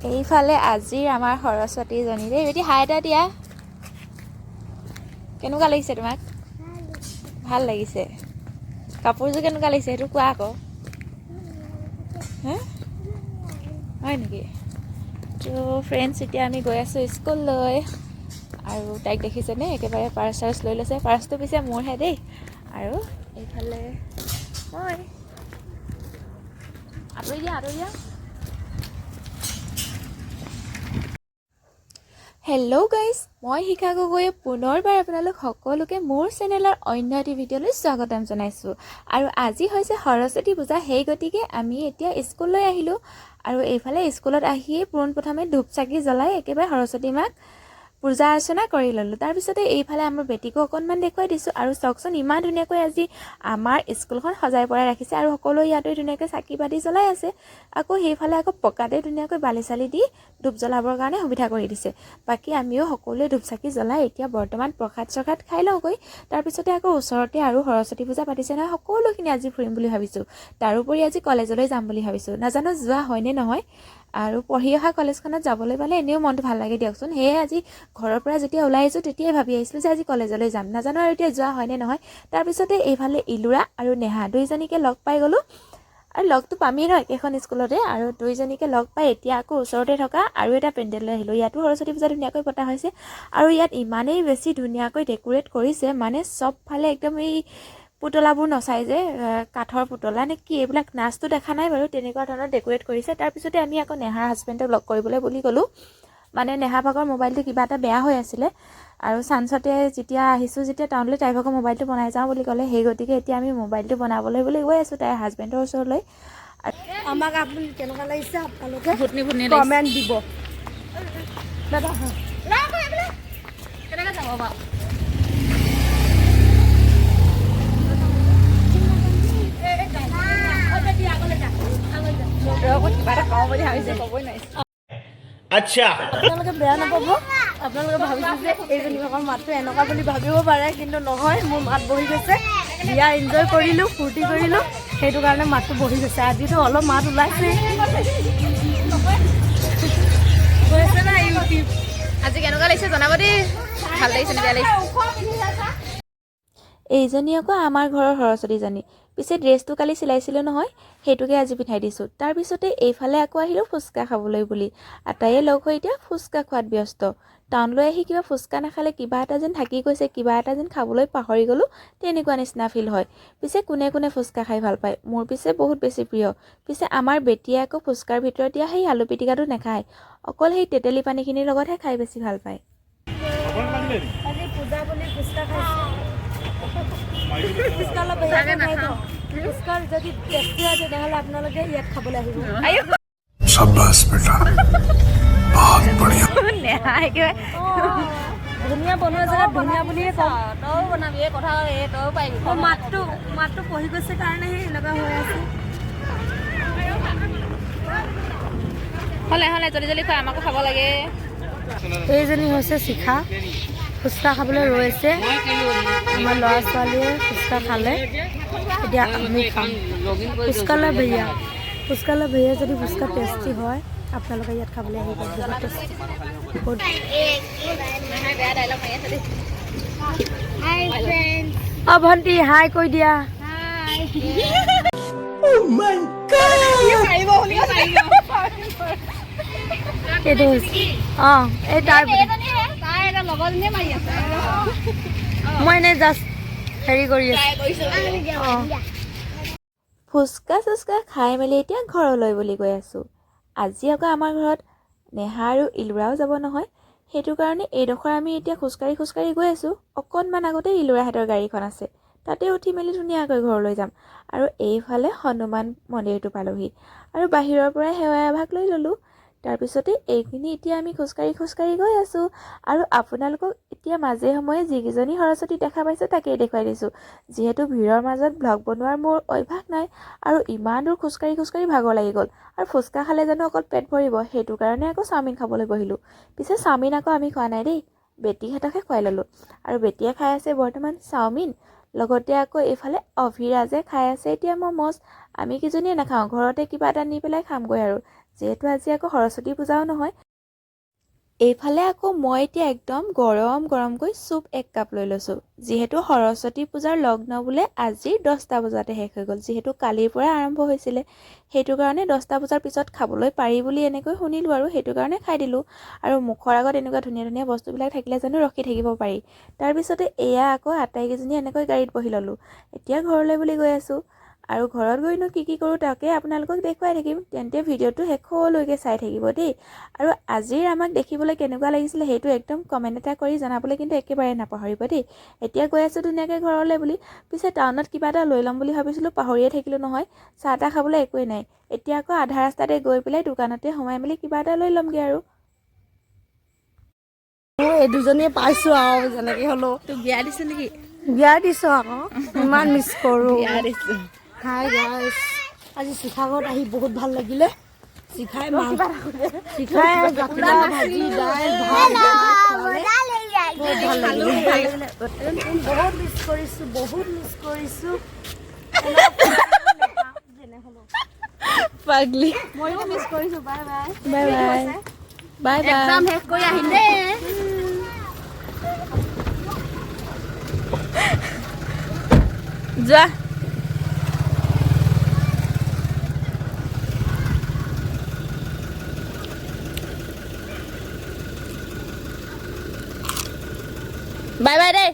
এইফালে আজিৰ আমাৰ সৰস্বতী জনী দেই বেটি হাই এটা দিয়া কেনেকুৱা লাগিছে তোমাক ভাল লাগিছে কাপোৰযোৰ কেনেকুৱা লাগিছে সেইটো কোৱা আকৌ হয় নেকি তো ফ্ৰেণ্ডছ এতিয়া আমি গৈ আছোঁ স্কুললৈ আৰু তাইক দেখিছেনে একেবাৰে পাৰ্চ চাৰ্চ লৈ লৈছে পাৰ্চটো পিছে মোৰহে দেই আৰু এইফালে মই আঁতৰি দিয়া হেল্ল' গাইজ মই শিখাগগৈয়ে পুনৰবাৰ আপোনালোক সকলোকে মোৰ চেনেলৰ অন্য এটি ভিডিঅ'লৈ স্বাগতম জনাইছোঁ আৰু আজি হৈছে সৰস্বতী পূজা সেই গতিকে আমি এতিয়া স্কুললৈ আহিলোঁ আৰু এইফালে স্কুলত আহিয়ে পোনপ্ৰথমে ধূপ চাকি জ্বলাই একেবাৰে সৰস্বতী মাক পূজা অৰ্চনা কৰি ল'লোঁ তাৰপিছতে এইফালে আমাৰ বেটিকো অকণমান দেখুৱাই দিছোঁ আৰু চাওকচোন ইমান ধুনীয়াকৈ আজি আমাৰ স্কুলখন সজাই পৰাই ৰাখিছে আৰু সকলো ইয়াতে ধুনীয়াকৈ চাকি বাতি জ্বলাই আছে আকৌ সেইফালে আকৌ পকাতে ধুনীয়াকৈ বালি চালি দি ধূপ জ্বলাবৰ কাৰণে সুবিধা কৰি দিছে বাকী আমিও সকলোৱে ধূপ চাকি জ্বলাই এতিয়া বৰ্তমান প্ৰসাদ চখাদ খাই লওঁগৈ তাৰপিছতে আকৌ ওচৰতে আৰু সৰস্বতী পূজা পাতিছে নহয় সকলোখিনি আজি ফুৰিম বুলি ভাবিছোঁ তাৰোপৰি আজি কলেজলৈ যাম বুলি ভাবিছোঁ নাজানো যোৱা হয়নে নহয় আৰু পঢ়ি অহা কলেজখনত যাবলৈ পালে এনেও মনটো ভাল লাগে দিয়কচোন সেয়ে আজি ঘৰৰ পৰা যেতিয়া ওলাই আহিছোঁ তেতিয়াই ভাবি আহিছিলোঁ যে আজি কলেজলৈ যাম নাজানো আৰু এতিয়া যোৱা হয়নে নহয় তাৰপিছতে এইফালে ইলুৰা আৰু নেহা দুইজনীকে লগ পাই গ'লোঁ আৰু লগটো পামেই নহয় একেখন স্কুলতে আৰু দুইজনীকে লগ পাই এতিয়া আকৌ ওচৰতে থকা আৰু এটা পেণ্ডেললৈ আহিলোঁ ইয়াতো সৰস্বতী পূজা ধুনীয়াকৈ পতা হৈছে আৰু ইয়াত ইমানেই বেছি ধুনীয়াকৈ ডেকোৰেট কৰিছে মানে চবফালে একদম এই পুতলাবোৰ নচাই যে কাঠৰ পুতলা নে কি এইবিলাক নাচটো দেখা নাই বাৰু তেনেকুৱা ধৰণৰ ডেকোৰেট কৰিছে তাৰপিছতে আমি আকৌ নেহাৰ হাজবেণ্ডক লগ কৰিবলৈ বুলি গ'লোঁ মানে নেহা ভাগৰ মোবাইলটো কিবা এটা বেয়া হৈ আছিলে আৰু চান্সতে যেতিয়া আহিছোঁ যেতিয়া টাউনলৈ তাইৰ ভাগৰ মোবাইলটো বনাই যাওঁ বুলি ক'লে সেই গতিকে এতিয়া আমি মোবাইলটো বনাবলৈ বুলি গৈ আছোঁ তাইৰ হাজবেণ্ডৰ ওচৰলৈ আমাক আপুনি কেনেকুৱা লাগিছে আপোনালোকে কমেণ্ট দিব দাদা কেনেকৈ যাব বাৰু আচ্ছা আপোনালোকে বেয়া নাপাব আপোনালোকে ভাবিছে যে এইজনী ভাগৰ মাতটো এনেকুৱা বুলি ভাবিব পাৰে কিন্তু নহয় মোৰ মাত বহি গৈছে বিয়া এনজয় কৰিলোঁ ফূৰ্তি কৰিলোঁ সেইটো কাৰণে মাতটো বহি গৈছে আজিতো অলপ মাত ওলাইছে গৈছে না ইউটিউব আজি কেনেকুৱা লাগিছে জনাব দেই ভাল লাগিছে বেয়া লাগিছে এইজনী আকৌ আমাৰ ঘৰৰ সৰস্বতীজনী পিছে ড্ৰেছটো কালি চিলাইছিলোঁ নহয় সেইটোকে আজি পিন্ধাই দিছোঁ তাৰপিছতে এইফালে আকৌ আহিলোঁ ফুচকা খাবলৈ বুলি আটাইয়ে লগ হৈ এতিয়া ফুচকা খোৱাত ব্যস্ত টাউনলৈ আহি কিবা ফুচকা নাখালে কিবা এটা যেন থাকি গৈছে কিবা এটা যেন খাবলৈ পাহৰি গ'লোঁ তেনেকুৱা নিচিনা ফিল হয় পিছে কোনে কোনে ফুচকা খাই ভাল পায় মোৰ পিছে বহুত বেছি প্ৰিয় পিছে আমাৰ বেটিয়ে আকৌ ফুচকাৰ ভিতৰত দিয়া সেই আলু পিটিকাটো নাখায় অকল সেই তেতেলী পানীখিনিৰ লগতহে খাই বেছি ভাল পায় আজি পূজা বুলি ফুচকা খাইছোঁ ফুচকা অলপ ফুচকাৰ যদি টেষ্টি হয় তেনেহ'লে আপোনালোকে ইয়াত খাবলৈ আহিব शाबाश बेटा बहुत बढ़िया ধুনীয়া বনোৱা জেগাত ধুনীয়া বুলিয়ে কওঁ তই বনাবি এই কথা তই পাৰিবি মাতটো পঢ়ি গৈছে কাৰণেহে এনেকুৱা হৈ আছে হ'লে জলদি জলদি খোৱা আমাকো খাব লাগে এইজনী হৈছে শিখা ফুচকা খাবলৈ ৰৈছে আমাৰ ল'ৰা ছোৱালীয়ে ফুচকা খালে এতিয়া আমি খাম ফুচকালৈ ভেয়া যদি ফুচকা টেষ্টি হয় আপোনালোকে ইয়াত খাবলৈ আহিব বহুত টেষ্টি ভণ্টি হাই কৈ দিয়া এইটো অঁ এই তাৰ মই এনেই জাষ্ট হেৰি কৰি আছোঁ অঁ ফুচকা চুচকা খাই মেলি এতিয়া ঘৰলৈ বুলি গৈ আছোঁ আজি আকৌ আমাৰ ঘৰত নেহা আৰু ইলুৰাও যাব নহয় সেইটো কাৰণে এইডোখৰ আমি এতিয়া খোজকাঢ়ি গৈ আছোঁ অকণমান আগতে ইলুৰাহঁতৰ গাড়ীখন আছে তাতে উঠি মেলি ধুনীয়াকৈ ঘৰলৈ যাম আৰু এইফালে হনুমান মন্দিৰটো পালোহি আৰু বাহিৰৰ পৰাই সেৱা এভাগ লৈ ল'লোঁ তাৰপিছতে এইখিনি এতিয়া আমি খোজকাঢ়ি গৈ আছোঁ আৰু আপোনালোকক এতিয়া মাজে সময়ে যিকেইজনী সৰস্বতী দেখা পাইছোঁ তাকেই দেখুৱাই দিছোঁ যিহেতু ভিৰৰ মাজত ব্লগ বনোৱাৰ মোৰ অভ্যাস নাই আৰু ইমান দূৰ খোজকাঢ়ি ভাগৰ লাগি গ'ল আৰু ফুচকা খালে জানো অকল পেট ভৰিব সেইটো কাৰণে আকৌ চাওমিন খাবলৈ বহিলোঁ পিছে চাওমিন আকৌ আমি খোৱা নাই দেই বেটীহঁতকহে খুৱাই ল'লোঁ আৰু বেটীয়ে খাই আছে বৰ্তমান চাওমিন লগতে আকৌ এইফালে অভিৰাজে খাই আছে এতিয়া মম'জ আমি কিজনীয়ে নাখাওঁ ঘৰতে কিবা এটা নি পেলাই খামগৈ আৰু যিহেতু আজি আকৌ সৰস্বতী পূজাও নহয়। এইফালে আকৌ মই এতিয়া একদম গৰম গৰমকৈ চুপ 1 কাপ লৈ লৈছোঁ। যিহেতু সৰস্বতী পূজাৰ লগ্ন বোলে আজি 10টা বজাতে শেষ হৈ গ'ল, যিহেতু কালিৰ পৰা আৰম্ভ হৈছিলে। সেইটো কাৰণে 10টা বজাৰ পিছত খাবলৈ পাৰি বুলি এনেকৈ শুনিলোঁ আৰু সেইটো কাৰণে খাই দিলোঁ। আৰু মুখৰ আগত এনেকুৱা ধুনীয়া ধুনীয়া বস্তুবিলাক থাকিলে জানো ৰখি থাকিব পাৰি। তাৰপিছতে এয়া আকৌ আটাইকেইজনী এনেকৈ গাড়ীত বহি ল'লোঁ। এতিয়া ঘৰলৈ বুলি গৈ আছোঁ। আৰু ঘৰত গৈনো কি কৰোঁ তাকে আপোনালোকক দেখুৱাই থাকিম, তেন্তে ভিডিঅ'টো শেষলৈকে চাই থাকিব দেই। আৰু আজিৰ আমাক দেখিবলৈ কেনেকুৱা লাগিছিলে সেইটো একদম কমেণ্ট এটা কৰি জনাবলৈ কিন্তু একেবাৰে নাপাহৰিব দেই। এতিয়া গৈ আছোঁ ধুনীয়াকৈ ঘৰলৈ বুলি। পিছে টাউনত কিবা এটা লৈ ল'ম বুলি ভাবিছিলোঁ, পাহৰিয়ে থাকিলোঁ নহয়। চাহ তাহ খাবলৈ একোৱেই নাই। এতিয়া আকৌ আধা ৰাস্তাতে গৈ পেলাই দোকানতে সোমাই মেলি কিবা এটা লৈ ল'মগৈ আৰু। এই দুজনীয়ে পাইছোঁ আৰু যেনেকৈ হ'লেও। তোক বিয়া দিছোঁ নেকি? বিয়া দিছোঁ আকৌ, ইমান মিছ কৰোঁ। বিয়া দিছোঁ। হাই গাইছ, আজি শিখাগত আহি বহুত ভাল লাগিলে। শিখাই জাতিলাও ভাজি দাইল ভাত বহুত ভাল লাগিলে। বহুত মিছ কৰিছোঁ, বহুত মিছ কৰিছোঁ। পাগলি। ময়ো মিছ কৰিছোঁ। Bye bye. Bye bye. Bye bye. একদম শেষ কৰি আহিম দেই। যোৱা। বাই বাই দেই।